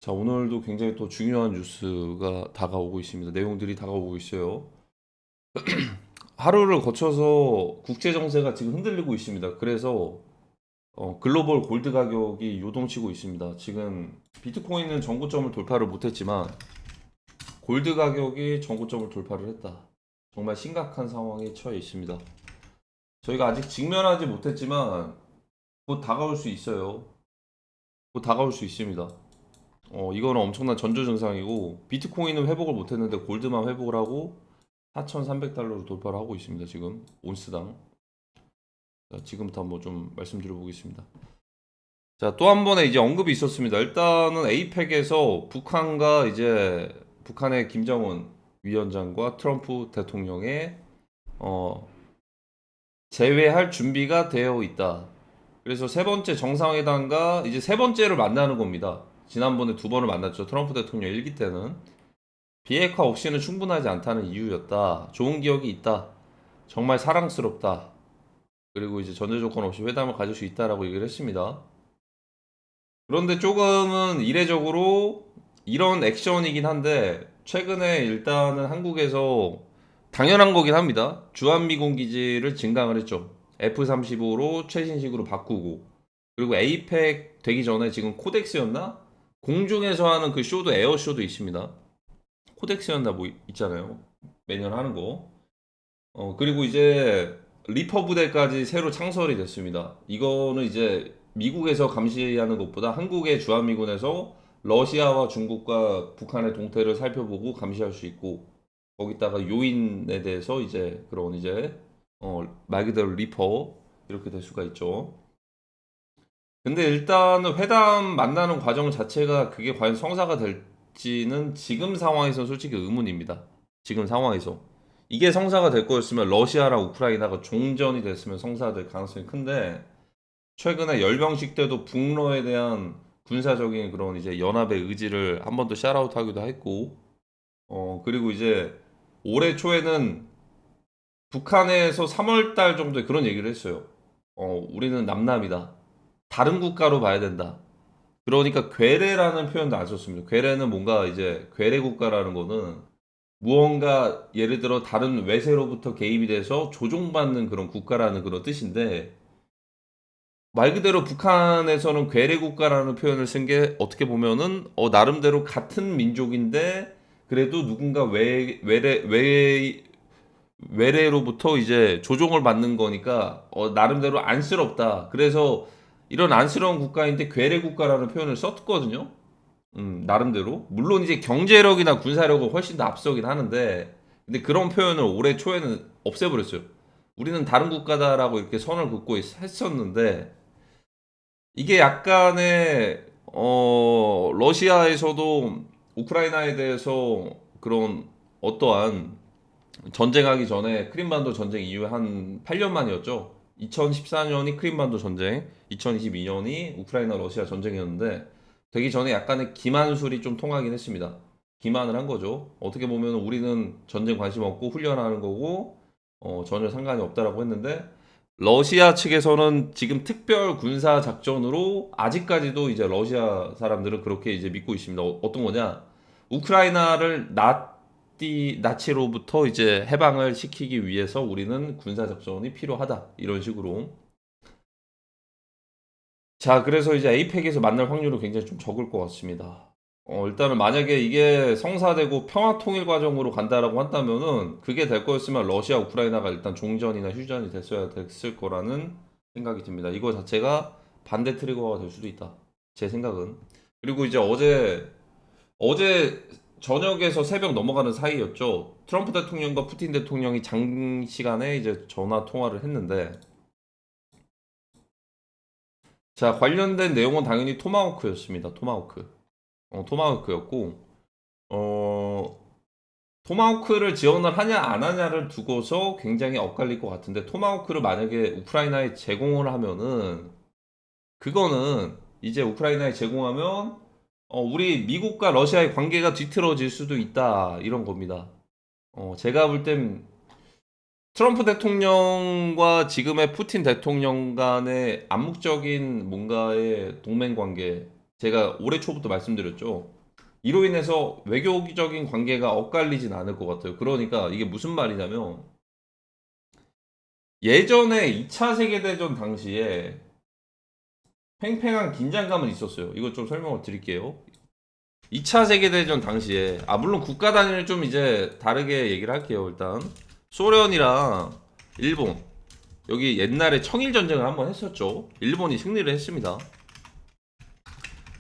자, 오늘도 굉장히 또 중요한 뉴스가 다가오고 있습니다. 내용들이 다가오고 있어요. 하루를 거쳐서 국제 정세가 지금 흔들리고 있습니다. 그래서 글로벌 골드 가격이 요동치고 있습니다. 지금 비트코인은 전고점을 돌파를 못했지만 골드 가격이 전고점을 돌파를 했다. 정말 심각한 상황에 처해 있습니다. 저희가 아직 직면하지 못했지만 곧 다가올 수 있어요. 곧 다가올 수 있습니다. 이거는 엄청난 전조 증상이고 비트코인은 회복을 못했는데 골드만 회복을 하고 4,300달러로 돌파를 하고 있습니다. 지금 온스당. 자, 지금부터 한번 좀 말씀드려 보겠습니다. 자, 또 한 번의 이제 언급이 있었습니다. 일단은 에이펙에서 북한과 이제 북한의 김정은 위원장과 트럼프 대통령의 어, 재회할 준비가 되어 있다. 그래서 세 번째 정상회담과 이제 세 번째를 만나는 겁니다. 지난번에 두 번을 만났죠. 트럼프 대통령 1기 때는. 비핵화 없이는 충분하지 않다는 이유였다. 좋은 기억이 있다. 정말 사랑스럽다. 그리고 이제 전제 조건 없이 회담을 가질 수 있다라고 얘기를 했습니다. 그런데 조금은 이례적으로 이런 액션이긴 한데 최근에 일단은 한국에서 당연한 거긴 합니다. 주한미군 기지를 증강을 했죠. F-35로 최신식으로 바꾸고 그리고 에이펙 되기 전에 지금 코덱스였나? 공중에서 하는 그 쇼도 에어쇼도 있습니다. 코덱스였나 뭐 있잖아요. 매년 하는 거. 그리고 이제 리퍼 부대까지 새로 창설이 됐습니다. 이거는 이제 미국에서 감시하는 것보다 한국의 주한미군에서 러시아와 중국과 북한의 동태를 살펴보고 감시할 수 있고 거기다가 요인에 대해서 이제 그런 이제 말 그대로 리퍼 이렇게 될 수가 있죠. 근데 일단은 회담 만나는 과정 자체가 그게 과연 성사가 될지는 지금 상황에서 솔직히 의문입니다. 지금 상황에서. 이게 성사가 될 거였으면 러시아랑 우크라이나가 종전이 됐으면 성사될 가능성이 큰데 최근에 열병식 때도 북러에 대한 군사적인 그런 이제 연합의 의지를 한 번 더 샤라웃 하기도 했고 그리고 이제 올해 초에는 북한에서 3월 달 정도에 그런 얘기를 했어요. 우리는 남남이다. 다른 국가로 봐야 된다. 그러니까 괴뢰라는 표현도 안 썼습니다. 괴뢰는 뭔가 이제 괴뢰 국가라는 거는 무언가 예를 들어 다른 외세로부터 개입이 돼서 조종받는 그런 국가라는 그런 뜻인데 말 그대로 북한에서는 괴뢰 국가라는 표현을 쓴 게 어떻게 보면은 나름대로 같은 민족인데 그래도 누군가 외래로부터 이제 조종을 받는 거니까 나름대로 안쓰럽다. 그래서 이런 안쓰러운 국가인데 괴뢰 국가라는 표현을 썼거든요. 나름대로. 물론 이제 경제력이나 군사력은 훨씬 더 앞서긴 하는데, 근데 그런 표현을 올해 초에는 없애버렸어요. 우리는 다른 국가다라고 이렇게 선을 긋고 했었는데, 이게 약간의, 러시아에서도 우크라이나에 대해서 그런 어떠한 전쟁하기 전에 크림반도 전쟁 이후에 한 8년 만이었죠. 2014년이 크림반도 전쟁, 2022년이 우크라이나 러시아 전쟁이었는데 되기 전에 약간의 기만술이 좀 통하긴 했습니다. 기만을 한 거죠. 어떻게 보면 우리는 전쟁 관심 없고 훈련하는 거고 전혀 상관이 없다라고 했는데 러시아 측에서는 지금 특별 군사 작전으로 아직까지도 이제 러시아 사람들은 그렇게 이제 믿고 있습니다. 어떤 거냐? 우크라이나를 나치로부터 이제 해방을 시키기 위해서 우리는 군사 작전이 필요하다. 이런 식으로. 자, 그래서 이제 에이펙에서 만날 확률은 굉장히 좀 적을 것 같습니다. 일단은 만약에 이게 성사되고 평화 통일 과정으로 간다라고 한다면은 그게 될 거였으면 러시아, 우크라이나가 일단 종전이나 휴전이 됐어야 됐을 거라는 생각이 듭니다. 이거 자체가 반대 트리거가 될 수도 있다. 제 생각은. 그리고 이제 어제 저녁에서 새벽 넘어가는 사이였죠. 트럼프 대통령과 푸틴 대통령이 장시간에 이제 전화 통화를 했는데 자, 관련된 내용은 당연히 토마호크였습니다. 토마호크. 토마호크였고, 어, 토마호크를 지원을 하냐 안 하냐를 두고서 굉장히 엇갈릴 것 같은데, 토마호크를 만약에 우크라이나에 제공을 하면은, 그거는 이제 우크라이나에 제공하면, 우리 미국과 러시아의 관계가 뒤틀어질 수도 있다, 이런 겁니다. 제가 볼 땐 트럼프 대통령과 지금의 푸틴 대통령 간의 암묵적인 뭔가의 동맹 관계, 제가 올해 초부터 말씀드렸죠. 이로 인해서 외교적인 관계가 엇갈리진 않을 것 같아요. 그러니까 이게 무슨 말이냐면 예전에 2차 세계대전 당시에 팽팽한 긴장감은 있었어요. 이거 좀 설명을 드릴게요. 2차 세계대전 당시에 물론 국가 단위는 좀 이제 다르게 얘기를 할게요. 일단 소련이랑 일본 여기 옛날에 청일 전쟁을 한번 했었죠. 일본이 승리를 했습니다.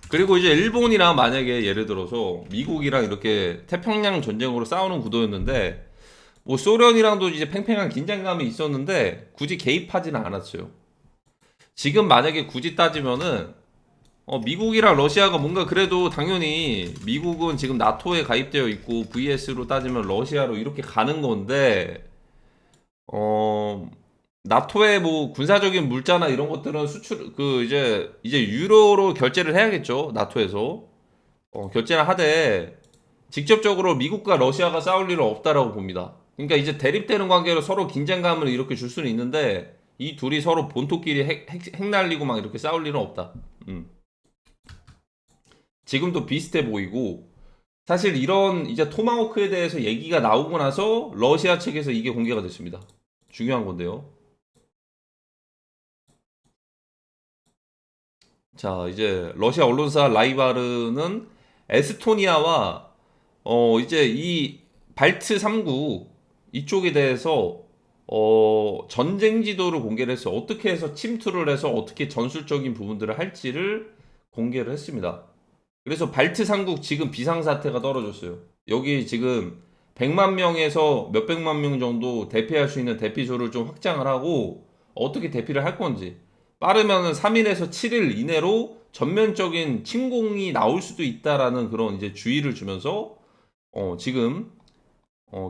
그리고 이제 일본이랑 만약에 예를 들어서 미국이랑 이렇게 태평양 전쟁으로 싸우는 구도였는데 뭐 소련이랑도 이제 팽팽한 긴장감이 있었는데 굳이 개입하지는 않았어요. 지금 만약에 굳이 따지면은 미국이랑 러시아가 뭔가 그래도 당연히 미국은 지금 나토에 가입되어 있고 VS로 따지면 러시아로 이렇게 가는 건데 어 나토의 뭐 군사적인 물자나 이런 것들은 수출 그 이제 유로로 결제를 해야겠죠. 나토에서 결제를 하되 직접적으로 미국과 러시아가 싸울 일은 없다라고 봅니다. 그러니까 이제 대립되는 관계로 서로 긴장감을 이렇게 줄 수는 있는데 이 둘이 서로 본토끼리 핵 날리고 막 이렇게 싸울 일은 없다. 지금도 비슷해 보이고 사실 이런 이제 토마호크에 대해서 얘기가 나오고 나서 러시아 측에서 이게 공개가 됐습니다. 중요한 건데요. 자, 이제 러시아 언론사 라이바르는 에스토니아와 이제 이 발트 3국 이쪽에 대해서 전쟁 지도를 공개를 했어요. 어떻게 해서 침투를 해서 어떻게 전술적인 부분들을 할지를 공개를 했습니다. 그래서 발트 3국 지금 비상사태가 떨어졌어요. 여기 지금 100만 명에서 몇백만 명 정도 대피할 수 있는 대피소를 좀 확장을 하고 어떻게 대피를 할 건지 빠르면은 3일에서 7일 이내로 전면적인 침공이 나올 수도 있다라는 그런 이제 주의를 주면서 지금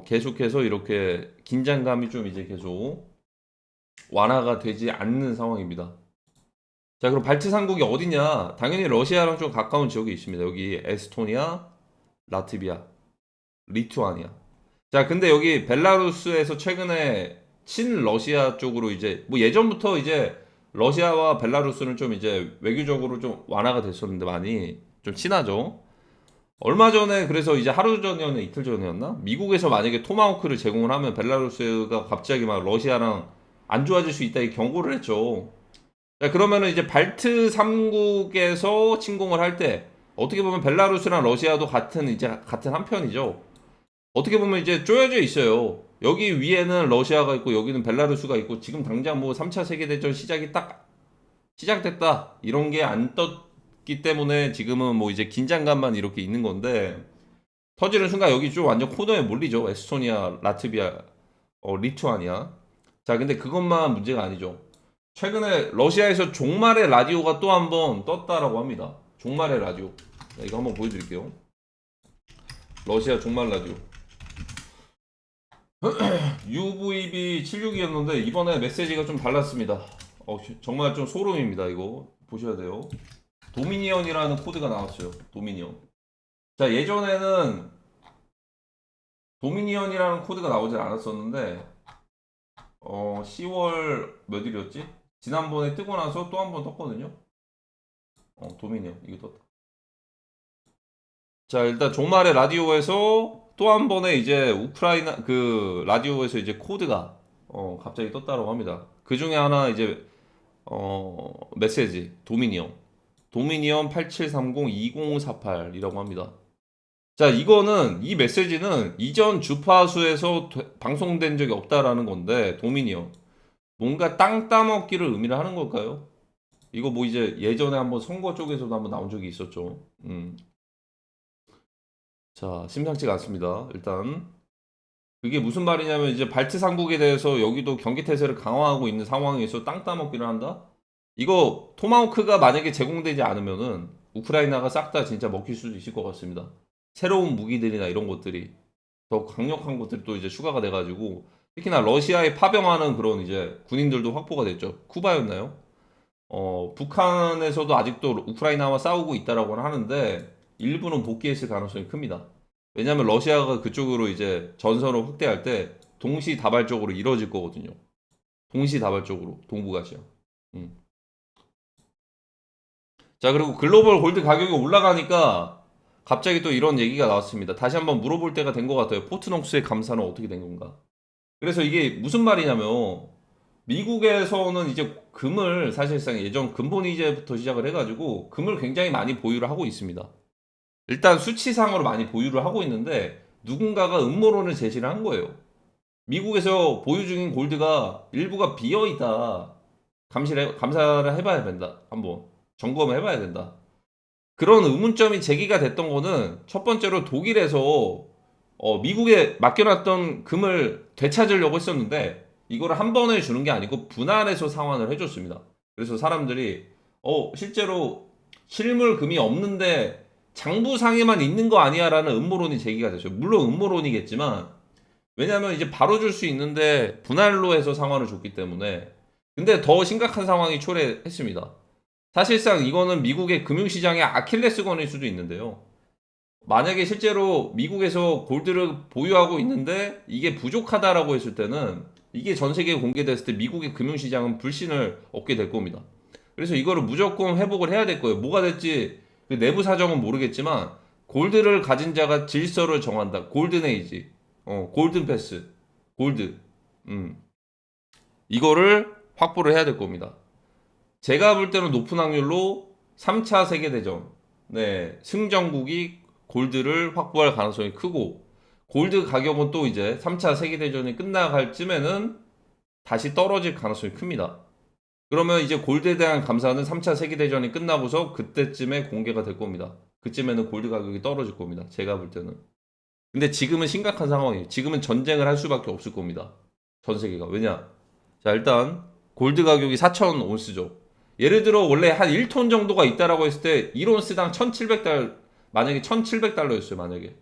계속해서 이렇게 긴장감이 좀 이제 계속 완화가 되지 않는 상황입니다. 자, 그럼 발트 삼국이 어디냐? 당연히 러시아랑 좀 가까운 지역에 있습니다. 여기 에스토니아, 라트비아, 리투아니아. 자, 근데 여기 벨라루스에서 최근에 친러시아 쪽으로 이제 뭐 예전부터 이제 러시아와 벨라루스는 좀 이제 외교적으로 좀 완화가 됐었는데 많이 좀 친하죠. 얼마 전에 그래서 이제 하루 전이었나 이틀 전이었나? 미국에서 만약에 토마호크를 제공을 하면 벨라루스가 갑자기 막 러시아랑 안 좋아질 수 있다 이 경고를 했죠. 자, 그러면은 이제 발트 3국에서 침공을 할 때 어떻게 보면 벨라루스랑 러시아도 같은 한편이죠. 어떻게 보면 이제 쪼여져 있어요. 여기 위에는 러시아가 있고 여기는 벨라루스가 있고 지금 당장 뭐 3차 세계대전 시작이 딱 시작됐다 이런 게 안 떴기 때문에 지금은 뭐 이제 긴장감만 이렇게 있는 건데 터지는 순간 여기 좀 완전 코너에 몰리죠. 에스토니아, 라트비아, 리투아니아. 자, 근데 그것만 문제가 아니죠. 최근에 러시아에서 종말의 라디오가 또 한 번 떴다라고 합니다. 종말의 라디오. 자, 이거 한번 보여드릴게요. 러시아 종말 라디오. UVB 76이었는데 이번에 메시지가 좀 달랐습니다. 정말 좀 소름입니다. 이거 보셔야 돼요. 도미니언이라는 코드가 나왔어요. 도미니언. 자, 예전에는 도미니언이라는 코드가 나오질 않았었는데 10월 몇 일이었지? 지난번에 뜨고 나서 또 한 번 떴거든요. 도미니언 이거 떴다. 자, 일단 종말의 라디오에서 또 한 번의 이제 우크라이나 그 라디오에서 이제 코드가 갑자기 떴다고 합니다. 그 중에 하나 이제 메시지 도미니언 8730-2048이라고 합니다. 자, 이거는 이 메시지는 이전 주파수에서 방송된 적이 없다라는 건데 도미니언 뭔가 땅 따먹기를 의미를 하는 걸까요? 이거 뭐 이제 예전에 한번 선거 쪽에서도 한번 나온 적이 있었죠. 자, 심상치가 않습니다. 일단 그게 무슨 말이냐면 이제 발트 삼국에 대해서 여기도 경계 태세를 강화하고 있는 상황에서 땅 따먹기를 한다? 이거 토마호크가 만약에 제공되지 않으면은 우크라이나가 싹 다 진짜 먹힐 수도 있을 것 같습니다. 새로운 무기들이나 이런 것들이 더 강력한 것들이 또 이제 추가가 돼가지고 특히나 러시아에 파병하는 그런 이제 군인들도 확보가 됐죠. 쿠바였나요? 북한에서도 아직도 우크라이나와 싸우고 있다라고는 하는데 일부는 복귀했을 가능성이 큽니다. 왜냐하면 러시아가 그쪽으로 이제 전선을 확대할 때 동시다발적으로 이루어질 거거든요. 동시다발적으로 동북아시아. 음. 자, 그리고 글로벌 골드 가격이 올라가니까 갑자기 또 이런 얘기가 나왔습니다. 다시 한번 물어볼 때가 된 것 같아요. 포트녹스의 감사는 어떻게 된 건가? 그래서 이게 무슨 말이냐면 미국에서는 이제 금을 사실상 예전 근본 이제부터 시작을 해가지고 금을 굉장히 많이 보유를 하고 있습니다. 일단 수치상으로 많이 보유를 하고 있는데 누군가가 음모론을 제시를 한 거예요. 미국에서 보유 중인 골드가 일부가 비어 있다. 감사를 해봐야 된다. 한번 점검을 해봐야 된다. 그런 의문점이 제기가 됐던 거는 첫 번째로 독일에서 미국에 맡겨놨던 금을 되찾으려고 했었는데 이거를 한 번에 주는 게 아니고 분할해서 상환을 해줬습니다. 그래서 사람들이 실제로 실물 금이 없는데 장부상에만 있는 거 아니야라는 음모론이 제기가 됐어요. 물론 음모론이겠지만 왜냐하면 이제 바로 줄 수 있는데 분할로 해서 상환을 줬기 때문에 근데 더 심각한 상황이 초래했습니다. 사실상 이거는 미국의 금융시장의 아킬레스건일 수도 있는데요. 만약에 실제로 미국에서 골드를 보유하고 있는데 이게 부족하다라고 했을 때는 이게 전 세계에 공개됐을 때 미국의 금융시장은 불신을 얻게 될 겁니다. 그래서 이거를 무조건 회복을 해야 될 거예요. 뭐가 될지 그 내부 사정은 모르겠지만 골드를 가진 자가 질서를 정한다. 골든에이지, 골든 패스, 골드. 이거를 확보를 해야 될 겁니다. 제가 볼 때는 높은 확률로 3차 세계대전, 네, 승전국이 골드를 확보할 가능성이 크고, 골드 가격은 또 이제 3차 세계대전이 끝나갈 쯤에는 다시 떨어질 가능성이 큽니다. 그러면 이제 골드에 대한 감사는 3차 세계대전이 끝나고서 그때쯤에 공개가 될 겁니다. 그쯤에는 골드 가격이 떨어질 겁니다. 제가 볼 때는. 근데 지금은 심각한 상황이에요. 지금은 전쟁을 할 수밖에 없을 겁니다. 전 세계가. 왜냐? 자, 일단 골드 가격이 4천 온스죠. 예를 들어 원래 한 1톤 정도가 있다라고 했을 때 1온스당 1,700달러 만약에 1,700달러였어요, 만약에.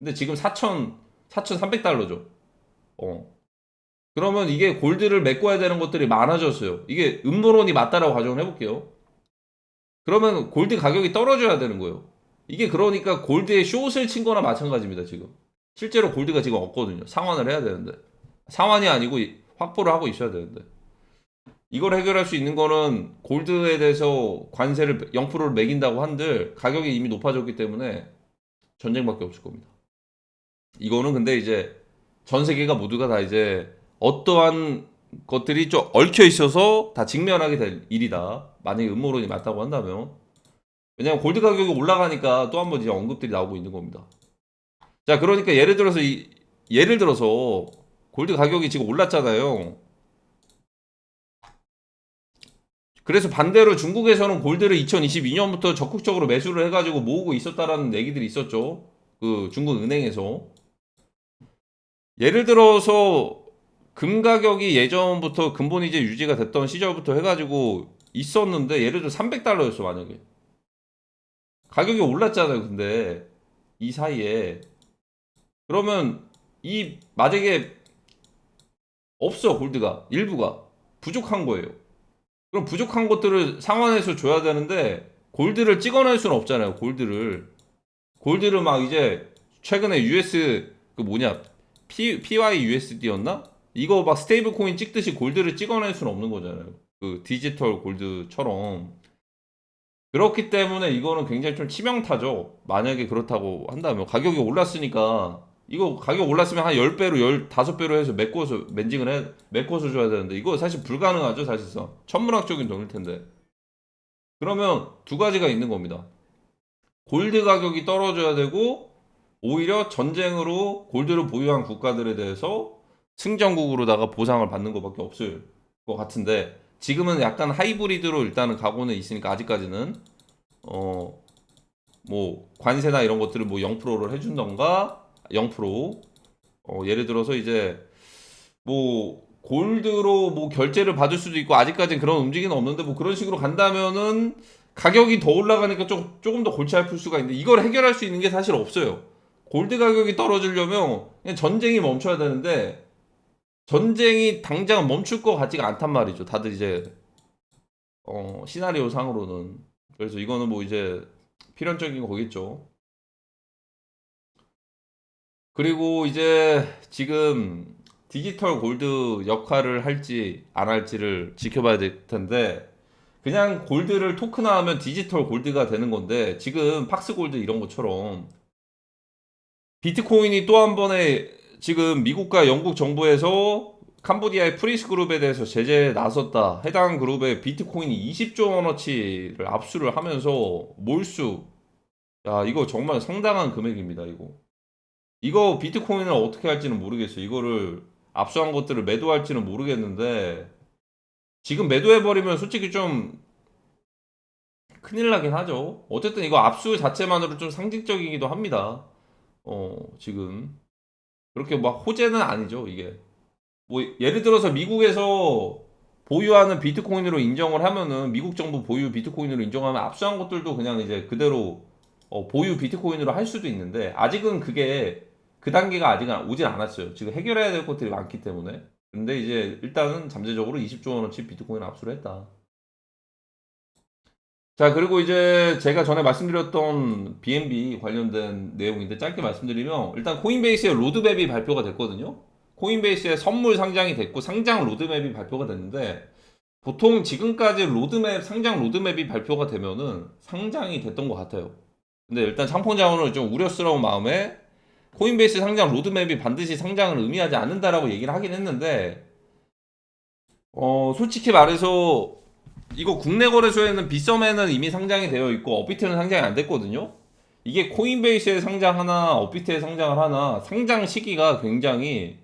근데 지금 4,300달러죠. 그러면 이게 골드를 메꿔야 되는 것들이 많아졌어요. 이게 음모론이 맞다라고 가정을 해볼게요. 그러면 골드 가격이 떨어져야 되는 거예요. 이게 그러니까 골드에 숏을 친 거나 마찬가지입니다, 지금. 실제로 골드가 지금 없거든요. 상환을 해야 되는데. 상환이 아니고 확보를 하고 있어야 되는데. 이걸 해결할 수 있는 거는 골드에 대해서 관세를 0%를 매긴다고 한들 가격이 이미 높아졌기 때문에 전쟁밖에 없을 겁니다. 이거는 근데 이제 전 세계가 모두가 다 이제 어떠한 것들이 좀 얽혀 있어서 다 직면하게 될 일이다. 만약에 음모론이 맞다고 한다면. 왜냐면 골드 가격이 올라가니까 또 한 번 이제 언급들이 나오고 있는 겁니다. 자, 그러니까 예를 들어서 골드 가격이 지금 올랐잖아요. 그래서 반대로 중국에서는 골드를 2022년부터 적극적으로 매수를 해가지고 모으고 있었다라는 얘기들이 있었죠. 그 중국 은행에서. 예를 들어서 금 가격이 예전부터 근본 이제 유지가 됐던 시절부터 해가지고 있었는데 예를 들어 300달러였어 만약에. 가격이 올랐잖아요. 근데 이 사이에 그러면 이 만약에 없어 골드가 일부가 부족한 거예요. 그럼 부족한 것들을 상환해서 줘야 되는데 골드를 찍어낼 수는 없잖아요. 골드를 막 이제 최근에 US 그 뭐냐 PYUSD였나? 이거 막 스테이블 코인 찍듯이 골드를 찍어낼 수는 없는 거잖아요. 그 디지털 골드처럼. 그렇기 때문에 이거는 굉장히 좀 치명타죠. 만약에 그렇다고 한다면 가격이 올랐으니까 이거 가격 올랐으면 한 10배로 15배로 해서 메꿔서 줘야 되는데 이거 사실 불가능하죠, 사실상. 천문학적인 돈일 텐데. 그러면 두 가지가 있는 겁니다. 골드 가격이 떨어져야 되고 오히려 전쟁으로 골드를 보유한 국가들에 대해서 승전국으로다가 보상을 받는 것밖에 없을 것 같은데 지금은 약간 하이브리드로 일단은 가고는 있으니까 아직까지는 뭐 관세나 이런 것들을 뭐 0%를 해준던가 0% 예를 들어서 이제 뭐 골드로 뭐 결제를 받을 수도 있고 아직까지는 그런 움직임은 없는데 뭐 그런 식으로 간다면은 가격이 더 올라가니까 조금 더 골치 아플 수가 있는데 이걸 해결할 수 있는 게 사실 없어요. 골드 가격이 떨어지려면 그냥 전쟁이 멈춰야 되는데 전쟁이 당장 멈출 것 같지가 않단 말이죠. 다들 이제 시나리오 상으로는. 그래서 이거는 뭐 이제 필연적인 거겠죠. 그리고 이제 지금 디지털 골드 역할을 할지 안 할지를 지켜봐야 될 텐데 그냥 골드를 토큰화하면 디지털 골드가 되는 건데 지금 팍스 골드 이런 것처럼 비트코인이 또 한 번에 지금 미국과 영국 정부에서 캄보디아의 프리스 그룹에 대해서 제재에 나섰다. 해당 그룹에 비트코인이 20조 원어치를 압수를 하면서 몰수. 야, 이거 정말 상당한 금액입니다, 이거. 이거 비트코인을 어떻게 할지는 모르겠어요. 이거를 압수한 것들을 매도할지는 모르겠는데 지금 매도해버리면 솔직히 좀 큰일 나긴 하죠. 어쨌든 이거 압수 자체만으로 좀 상징적이기도 합니다. 지금 그렇게 막 호재는 아니죠, 이게. 뭐 예를 들어서 미국에서 보유하는 비트코인으로 인정을 하면은 미국 정부 보유 비트코인으로 인정하면 압수한 것들도 그냥 이제 그대로 보유 비트코인으로 할 수도 있는데 아직은 그게 그 단계가 아직 오진 않았어요. 지금 해결해야 될 것들이 많기 때문에. 근데 이제 일단은 잠재적으로 20조 원어치 비트코인 압수를 했다. 자, 그리고 이제 제가 전에 말씀드렸던 BNB 관련된 내용인데 짧게 말씀드리면 일단 코인베이스의 로드맵이 발표가 됐거든요. 코인베이스의 선물 상장이 됐고 상장 로드맵이 발표가 됐는데 보통 지금까지 로드맵, 상장 로드맵이 발표가 되면은 상장이 됐던 것 같아요. 근데 일단 창pon자원은 좀 우려스러운 마음에 코인베이스 상장 로드맵이 반드시 상장을 의미하지 않는다라고 얘기를 하긴 했는데 솔직히 말해서 이거 국내 거래소에는 빗썸에는 이미 상장이 되어 있고 업비트는 상장이 안 됐거든요. 이게 코인베이스에 상장하나 업비트에 상장을 하나 상장 시기가 굉장히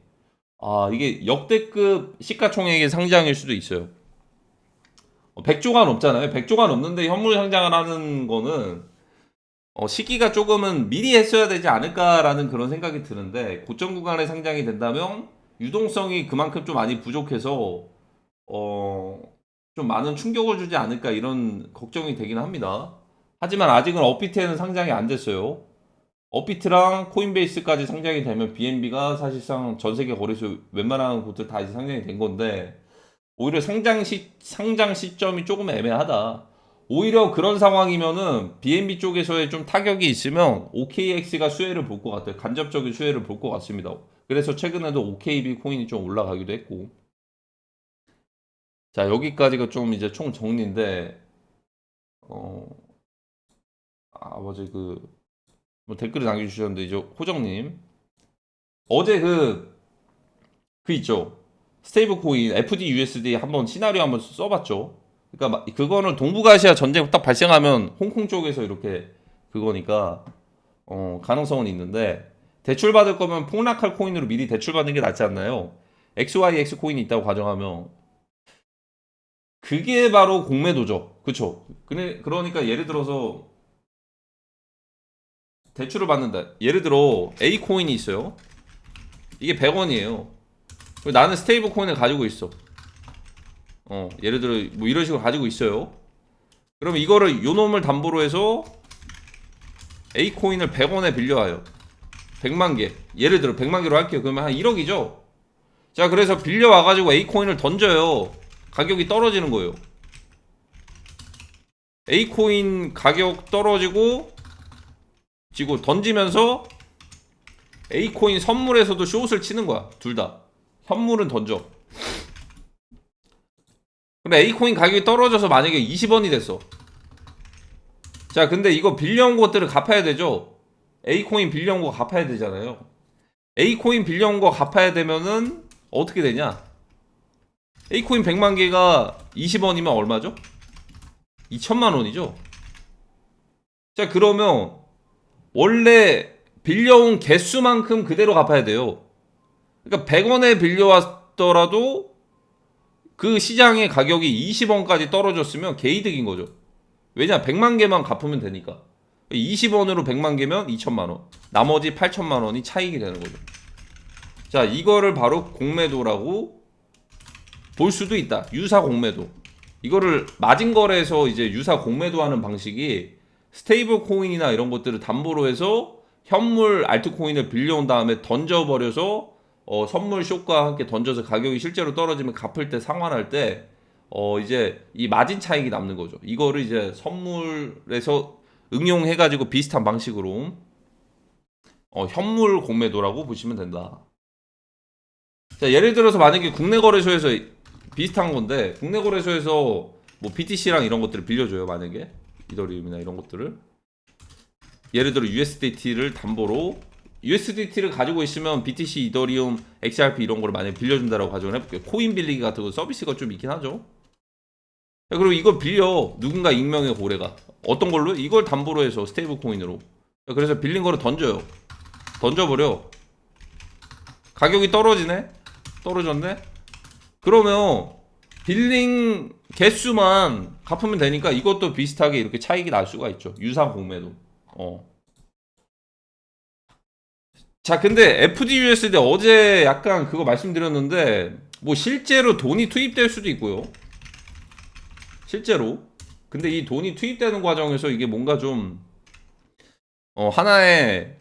이게 역대급 시가총액의 상장일 수도 있어요. 100조가 넘잖아요. 100조가 넘는데 현물 상장을 하는 거는 시기가 조금은 미리 했어야 되지 않을까라는 그런 생각이 드는데 고점 구간에 상장이 된다면 유동성이 그만큼 좀 많이 부족해서 좀 많은 충격을 주지 않을까 이런 걱정이 되긴 합니다. 하지만 아직은 업비트에는 상장이 안 됐어요. 업비트랑 코인베이스까지 상장이 되면 BNB가 사실상 전 세계 거래소 웬만한 곳들 다 이제 상장이 된 건데 오히려 상장 시점이 조금 애매하다. 오히려 그런 상황이면은 BNB 쪽에서의 좀 타격이 있으면 OKX가 수혜를 볼 것 같아요. 간접적인 수혜를 볼 것 같습니다. 그래서 최근에도 OKB 코인이 좀 올라가기도 했고. 자, 여기까지가 좀 이제 총 정리인데, 뭐지, 뭐 댓글을 남겨주셨는데, 이제 호정님. 어제 그 있죠. 스테이블 코인, FDUSD 한번 시나리오 한번 써봤죠. 그러니까 그거는 동북아시아 전쟁 딱 발생하면 홍콩 쪽에서 이렇게 그거니까, 가능성은 있는데, 대출 받을 거면 폭락할 코인으로 미리 대출 받는 게 낫지 않나요? XYX 코인이 있다고 가정하면, 그게 바로 공매도죠. 그쵸? 그러니까 예를 들어서 대출을 받는다. 예를 들어 A 코인이 있어요. 이게 100원이에요. 나는 스테이블 코인을 가지고 있어. 예를 들어 뭐 이런 식으로 가지고 있어요. 그러면 이거를 요 놈을 담보로 해서 A 코인을 100원에 빌려와요. 100만 개. 예를 들어 100만 개로 할게요. 그러면 한 1억이죠. 자, 그래서 빌려와 가지고 A 코인을 던져요. 가격이 떨어지는 거예요. A 코인 가격 떨어지고 지고 던지면서 A 코인 선물에서도 숏을 치는 거야. 둘 다. 현물은 던져. 근데 A 코인 가격이 떨어져서 만약에 20원이 됐어. 자, 근데 이거 빌려온 것들을 갚아야 되죠. A 코인 빌려온 거 갚아야 되잖아요. A 코인 빌려온 거 갚아야 되면은 어떻게 되냐? A 코인 100만 개가 20원이면 얼마죠? 2천만 원이죠. 자, 그러면 원래 빌려온 개수만큼 그대로 갚아야 돼요. 그러니까 100원에 빌려왔더라도 그 시장의 가격이 20원까지 떨어졌으면 개이득인 거죠. 왜냐? 100만 개만 갚으면 되니까. 20원으로 100만 개면 2천만 원. 나머지 8천만 원이 차익이 되는 거죠. 자, 이거를 바로 공매도라고 볼 수도 있다. 유사 공매도. 이거를 마진 거래에서 이제 유사 공매도 하는 방식이 스테이블 코인이나 이런 것들을 담보로 해서 현물 알트코인을 빌려온 다음에 던져버려서 선물 숏과 함께 던져서 가격이 실제로 떨어지면 갚을 때 상환할 때 이제 이 마진 차익이 남는 거죠. 이거를 이제 선물에서 응용해가지고 비슷한 방식으로 현물 공매도라고 보시면 된다. 자, 예를 들어서 만약에 국내 거래소에서 비슷한 건데 국내 거래소에서 뭐 BTC랑 이런 것들을 빌려줘요. 만약에 이더리움이나 이런 것들을 예를 들어 USDT를 담보로 USDT를 가지고 있으면 BTC, 이더리움, XRP 이런 거를 만약에 빌려준다라고 가정을 해볼게요. 코인 빌리기 같은 거 서비스가 좀 있긴 하죠. 그리고 이걸 빌려 누군가 익명의 고래가 어떤 걸로? 이걸 담보로 해서 스테이블 코인으로. 그래서 빌린 거를 던져요. 던져버려. 가격이 떨어졌네. 그러면 빌링 개수만 갚으면 되니까 이것도 비슷하게 이렇게 차익이 날 수가 있죠. 유사 공매도. 자, 근데 FDUSD 어제 약간 그거 말씀드렸는데 뭐 실제로 돈이 투입될 수도 있고요. 실제로. 근데 이 돈이 투입되는 과정에서 이게 뭔가 좀 하나의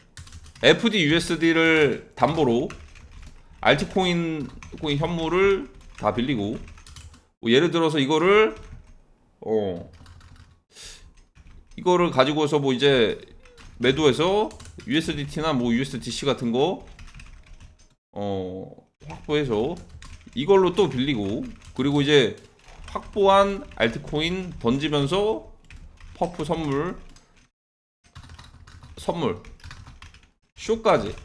FDUSD를 담보로 알트코인 현물을 다 빌리고 뭐 예를 들어서 이거를 가지고서 뭐 이제 매도해서 USDT나 뭐 USDC 같은 거 확보해서 이걸로 또 빌리고 그리고 이제 확보한 알트코인 던지면서 퍼프 선물 쇼까지.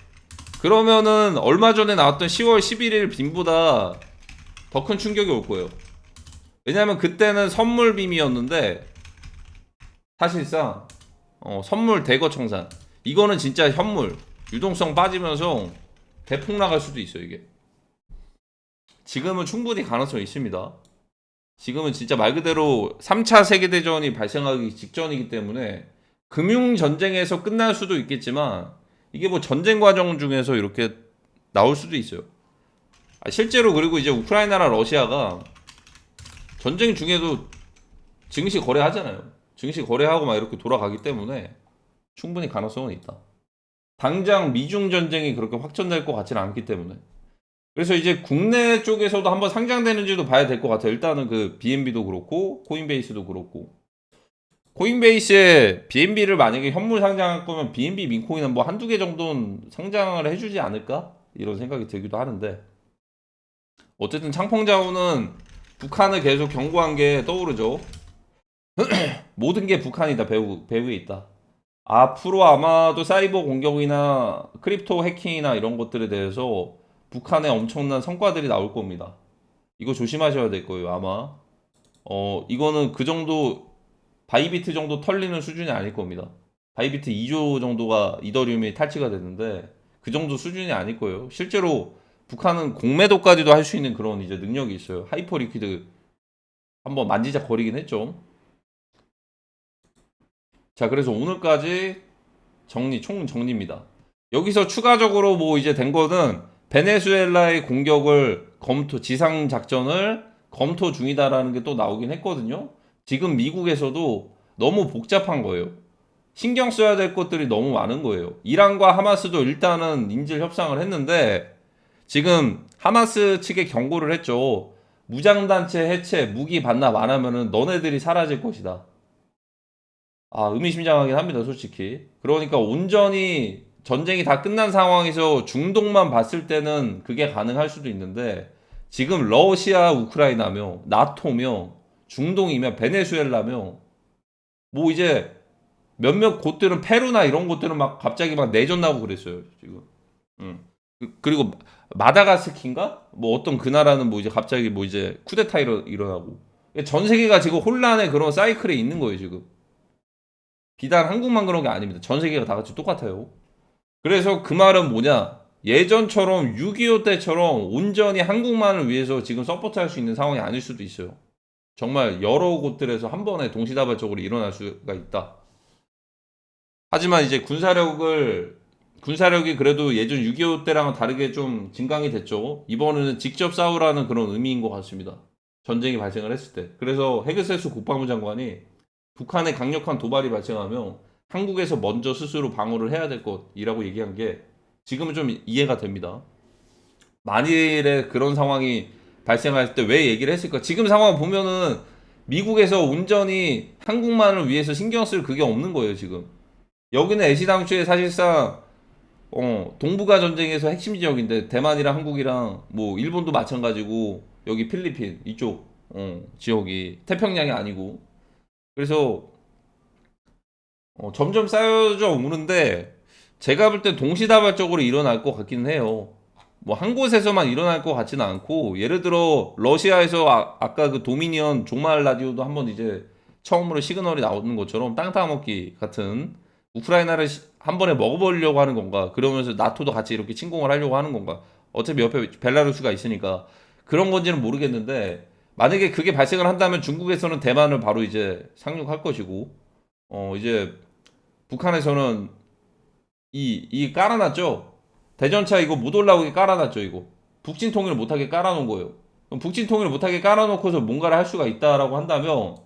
그러면은 얼마 전에 나왔던 10월 11일 빔보다 더 큰 충격이 올 거예요. 왜냐면 그때는 선물 빔이었는데 사실상 선물 대거 청산. 이거는 진짜 현물 유동성 빠지면서 대폭 나갈 수도 있어요. 이게 지금은 충분히 가능성이 있습니다. 지금은 진짜 말 그대로 3차 세계대전이 발생하기 직전이기 때문에 금융전쟁에서 끝날 수도 있겠지만 이게 뭐 전쟁 과정 중에서 이렇게 나올 수도 있어요. 실제로 그리고 이제 우크라이나랑 러시아가 전쟁 중에도 증시 거래하잖아요. 증시 거래하고 막 이렇게 돌아가기 때문에 충분히 가능성은 있다. 당장 미중 전쟁이 그렇게 확전될 것 같지는 않기 때문에. 그래서 이제 국내 쪽에서도 한번 상장되는지도 봐야 될 것 같아요. 일단은 그 BNB도 그렇고 코인베이스도 그렇고. 코인베이스에 BNB를 만약에 현물 상장할 거면 BNB 민코인은 뭐 한두 개 정도는 상장을 해주지 않을까? 이런 생각이 들기도 하는데 어쨌든 창펑자오는 북한을 계속 경고한 게 떠오르죠. 모든 게 북한이다. 배후에 있다. 앞으로 아마도 사이버 공격이나 크립토 해킹이나 이런 것들에 대해서 북한의 엄청난 성과들이 나올 겁니다. 이거 조심하셔야 될 거예요. 아마 이거는 그 정도 바이비트 정도 털리는 수준이 아닐 겁니다. 바이비트 2조 정도가 이더리움이 탈취가 됐는데 그 정도 수준이 아닐 거예요. 실제로 북한은 공매도까지도 할 수 있는 그런 이제 능력이 있어요. 하이퍼 리퀴드 한번 만지작거리긴 했죠. 자, 그래서 오늘까지 총 정리입니다. 여기서 추가적으로 뭐 이제 된 거는 베네수엘라의 공격을 지상 작전을 검토 중이다라는 게 또 나오긴 했거든요. 지금 미국에서도 너무 복잡한 거예요. 신경 써야 될 것들이 너무 많은 거예요. 이란과 하마스도 일단은 인질 협상을 했는데 지금 하마스 측에 경고를 했죠. 무장단체 해체, 무기 반납 안 하면은 너네들이 사라질 것이다. 의미심장하긴 합니다, 솔직히. 그러니까 온전히 전쟁이 다 끝난 상황에서 중동만 봤을 때는 그게 가능할 수도 있는데 지금 러시아, 우크라이나며 나토며 중동이며 베네수엘라며 뭐 이제 몇몇 곳들은 페루나 이런 곳들은 막 갑자기 막 내전 나고 그랬어요, 지금. 그리고 마다가스키인가? 뭐 어떤 그 나라는 뭐 이제 갑자기 뭐 이제 쿠데타 일어나고 전 세계가 지금 혼란의 그런 사이클에 있는 거예요, 지금. 비단 한국만 그런 게 아닙니다. 전 세계가 다 같이 똑같아요. 그래서 그 말은 뭐냐? 예전처럼 6.25 때처럼 온전히 한국만을 위해서 지금 서포트할 수 있는 상황이 아닐 수도 있어요. 정말 여러 곳들에서 한 번에 동시다발적으로 일어날 수가 있다. 하지만 이제 군사력이 그래도 예전 6.25 때랑은 다르게 좀 증강이 됐죠. 이번에는 직접 싸우라는 그런 의미인 것 같습니다. 전쟁이 발생을 했을 때. 그래서 헤그세스 국방부 장관이 북한의 강력한 도발이 발생하면 한국에서 먼저 스스로 방어를 해야 될 것이라고 얘기한 게 지금은 좀 이해가 됩니다. 만일에 그런 상황이 발생할 때 왜 얘기를 했을까? 지금 상황 보면은 미국에서 온전히 한국만을 위해서 신경 쓸 그게 없는 거예요, 지금. 여기는 애시당초에 사실상 동북아 전쟁에서 핵심 지역인데 대만이랑 한국이랑 뭐 일본도 마찬가지고 여기 필리핀 이쪽 지역이 태평양이 아니고. 그래서 점점 쌓여져 오는데 제가 볼 때 동시다발적으로 일어날 것 같기는 해요. 뭐 한 곳에서만 일어날 것 같지는 않고, 예를 들어 러시아에서 아까 그 도미니언 종말 라디오도 한번 이제 처음으로 시그널이 나오는 것처럼 땅 따먹기 같은, 우크라이나를 한 번에 먹어버리려고 하는 건가, 그러면서 나토도 같이 이렇게 침공을 하려고 하는 건가, 어차피 옆에 벨라루스가 있으니까 그런 건지는 모르겠는데, 만약에 그게 발생을 한다면 중국에서는 대만을 바로 이제 상륙할 것이고, 이제 북한에서는 이 깔아놨죠. 대전차 이거 못 올라오게 깔아놨죠. 이거 북진 통일을 못하게 깔아놓은 거예요. 그럼 북진 통일을 못하게 깔아놓고서 뭔가를 할 수가 있다라고 한다면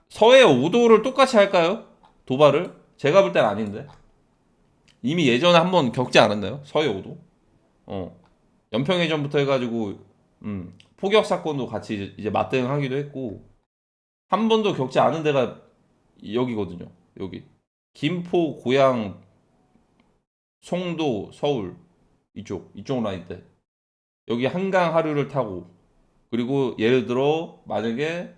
서해 5도를 똑같이 할까요? 도발을? 제가 볼 땐 아닌데. 이미 예전에 한번 겪지 않았나요? 서해 5도? 연평해전부터 해가지고 포격 사건도 같이 이제 맞대응하기도 했고, 한 번도 겪지 않은 데가 여기거든요. 여기 김포, 고양, 송도, 서울, 이쪽 라인대. 여기 한강 하류를 타고, 그리고 예를 들어 만약에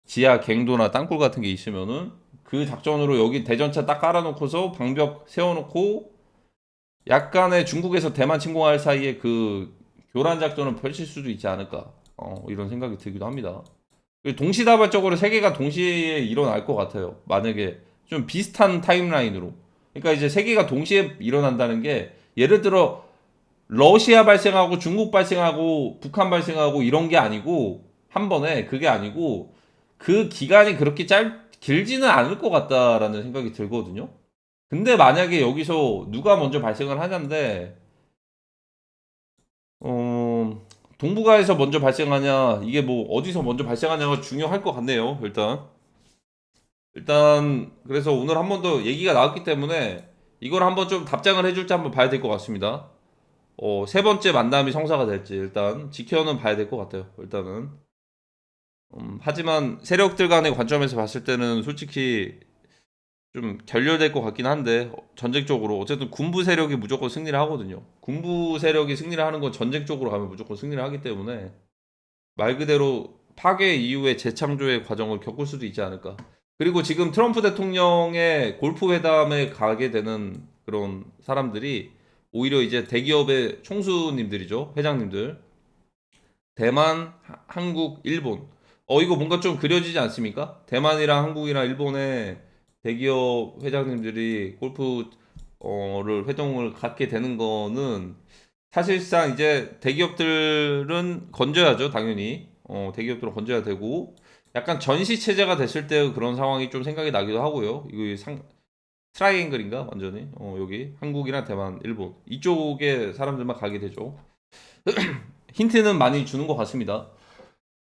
지하 갱도나 땅굴 같은 게 있으면은 그 작전으로 여기 대전차 딱 깔아놓고서 방벽 세워놓고 약간의 중국에서 대만 침공할 사이에 그 교란 작전을 펼칠 수도 있지 않을까, 이런 생각이 들기도 합니다. 동시다발적으로 세 개가 동시에 일어날 것 같아요. 만약에 좀 비슷한 타임라인으로. 그러니까 이제 세 개가 동시에 일어난다는 게, 예를 들어 러시아 발생하고 중국 발생하고 북한 발생하고 이런 게 아니고, 한 번에 그게 아니고 그 기간이 그렇게 길지는 않을 것 같다라는 생각이 들거든요. 근데 만약에 여기서 누가 먼저 발생을 하냐인데, 어, 동북아에서 먼저 발생하냐, 이게 뭐 어디서 먼저 발생하냐가 중요할 것 같네요. 일단 그래서 오늘 한 번 더 얘기가 나왔기 때문에 이걸 한번 좀 답장을 해줄지 한번 봐야 될 것 같습니다. 세 번째 만남이 성사가 될지 일단 지켜는 봐야 될 것 같아요. 일단은. 하지만 세력들 간의 관점에서 봤을 때는 솔직히 좀 결렬될 것 같긴 한데, 전쟁 쪽으로 어쨌든 군부 세력이 무조건 승리를 하거든요. 군부 세력이 승리를 하는 건 전쟁 쪽으로 가면 무조건 승리를 하기 때문에 말 그대로 파괴 이후의 재창조의 과정을 겪을 수도 있지 않을까. 그리고 지금 트럼프 대통령의 골프 회담에 가게 되는 그런 사람들이 오히려 이제 대기업의 총수님들이죠. 회장님들. 대만, 한국, 일본. 이거 뭔가 좀 그려지지 않습니까? 대만이랑 한국이랑 일본의 대기업 회장님들이 골프를 회동을 갖게 되는 거는 사실상 이제 대기업들은 건져야죠, 당연히. 대기업들은 건져야 되고, 약간 전시 체제가 됐을 때 그런 상황이 좀 생각이 나기도 하고요. 이거 트라이앵글인가 완전히. 여기 한국이랑 대만, 일본 이쪽에 사람들만 가게 되죠. 힌트는 많이 주는 것 같습니다.